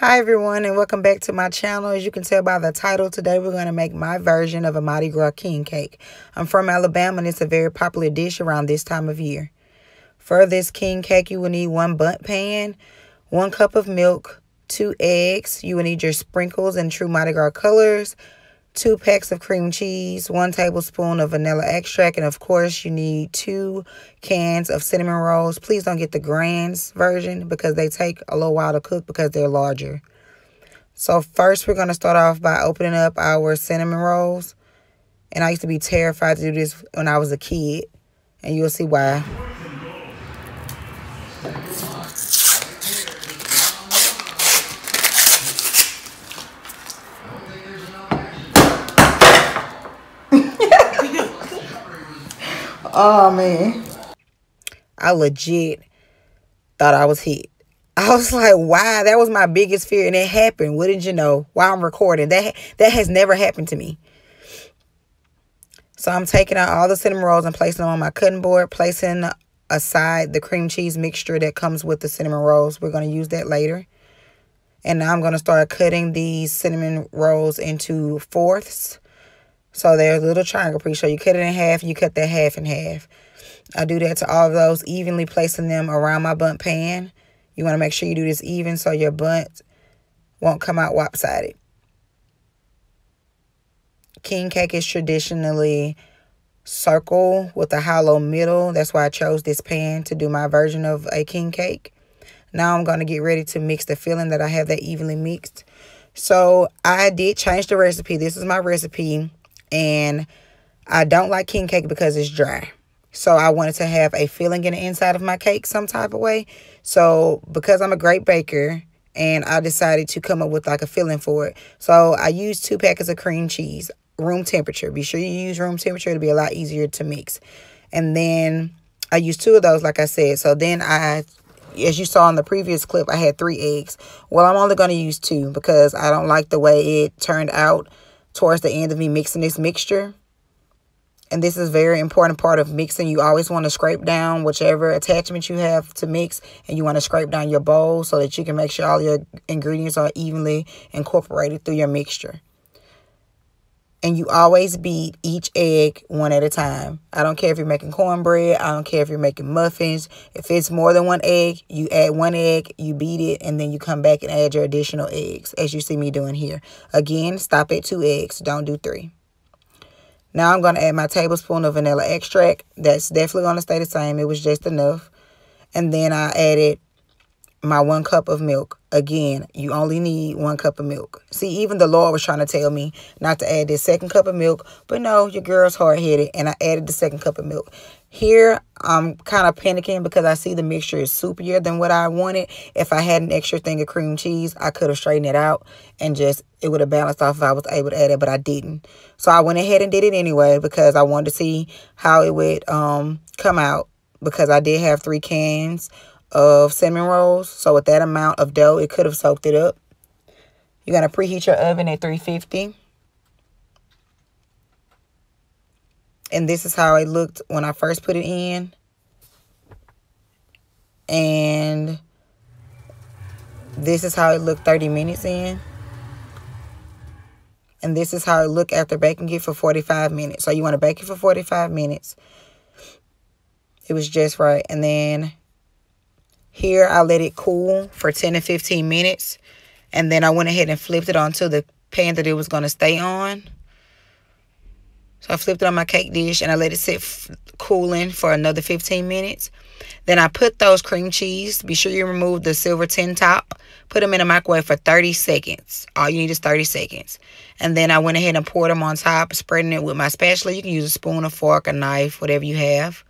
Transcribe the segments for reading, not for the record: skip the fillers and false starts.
Hi everyone, and welcome back to my channel. As you can tell by the title, today we're going to make my version of a Mardi Gras king cake. I'm from Alabama and it's a very popular dish around this time of year. For this king cake, you will need 1 bundt pan, 1 cup of milk, 2 eggs. You will need your sprinkles and true Mardi Gras colors, 2 packs of cream cheese, 1 tablespoon of vanilla extract, and of course you need 2 cans of cinnamon rolls. Please don't get the Gras version because they take a little while to cook because they're larger. So first we're going to start off by opening up our cinnamon rolls. And I used to be terrified to do this when I was a kid, and you'll see why. Oh man, I legit thought I was hit. I was like, wow, that was my biggest fear, and it happened. Wouldn't you know? While I'm recording, that has never happened to me. So I'm taking out all the cinnamon rolls and placing them on my cutting board, placing aside the cream cheese mixture that comes with the cinnamon rolls. We're going to use that later. And now I'm going to start cutting these cinnamon rolls into fourths. So there's a little triangle piece. So you cut it in half, you cut that half in half. I do that to all of those, evenly placing them around my bundt pan. You want to make sure you do this even so your bundt won't come out lopsided. King cake is traditionally circle with a hollow middle. That's why I chose this pan to do my version of a king cake. Now I'm going to get ready to mix the filling that I have that evenly mixed. So I did change the recipe. This is my recipe. And I don't like king cake because it's dry. So I wanted to have a filling in the inside of my cake some type of way. So because I'm a great baker, and I decided to come up with like a filling for it. So I used 2 packets of cream cheese, room temperature. Be sure you use room temperature. It'll be a lot easier to mix. And then I used 2 of those, like I said. So then as you saw in the previous clip, I had 3 eggs. Well, I'm only going to use 2 because I don't like the way it turned out towards the end of me mixing this mixture. And this is a very important part of mixing. You always want to scrape down whichever attachment you have to mix, and you want to scrape down your bowl so that you can make sure all your ingredients are evenly incorporated through your mixture. And you always beat each egg 1 at a time. I don't care if you're making cornbread. I don't care if you're making muffins. If it's more than 1 egg, you add 1 egg, you beat it, and then you come back and add your additional eggs, as you see me doing here. Again, stop at 2 eggs. Don't do 3. Now I'm going to add my tablespoon of vanilla extract. That's definitely going to stay the same. It was just enough. And then I added my 1 cup of milk. Again, you only need 1 cup of milk. See, even the Lord was trying to tell me not to add this 2nd cup of milk. But no, your girl's hard-headed, and I added the 2nd cup of milk. Here, I'm kind of panicking because I see the mixture is soupier than what I wanted. If I had an extra thing of cream cheese, I could have straightened it out and it would have balanced off if I was able to add it, but I didn't. So I went ahead and did it anyway because I wanted to see how it would come out, because I did have 3 cans of cinnamon rolls. So with that amount of dough, it could have soaked it up. You're going to preheat your oven at 350. And this is how it looked when I first put it in. And this is how it looked 30 minutes in. And this is how it looked after baking it for 45 minutes. So you want to bake it for 45 minutes. It was just right. And then here I let it cool for 10 to 15 minutes. And then I went ahead and flipped it onto the pan that it was going to stay on. So I flipped it on my cake dish and I let it sit cooling for another 15 minutes. Then I put those cream cheese. Be sure you remove the silver tin top. Put them in the microwave for 30 seconds. All you need is 30 seconds. And then I went ahead and poured them on top, spreading it with my spatula. You can use a spoon, a fork, a knife, whatever you have.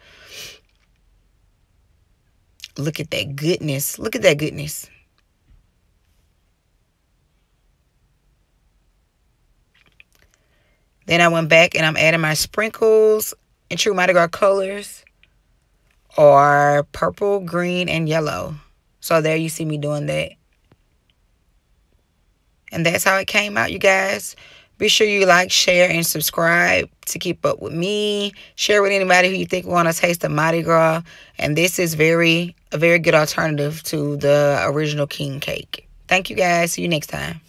Look at that goodness. Look at that goodness. Then I went back and I'm adding my sprinkles and true Mardi Gras colors are purple, green, and yellow. So there you see me doing that. And that's how it came out, you guys. Be sure you like, share, and subscribe to keep up with me. Share with anybody who you think want to taste the Mardi Gras. And this is a very good alternative to the original king cake. Thank you guys. See you next time.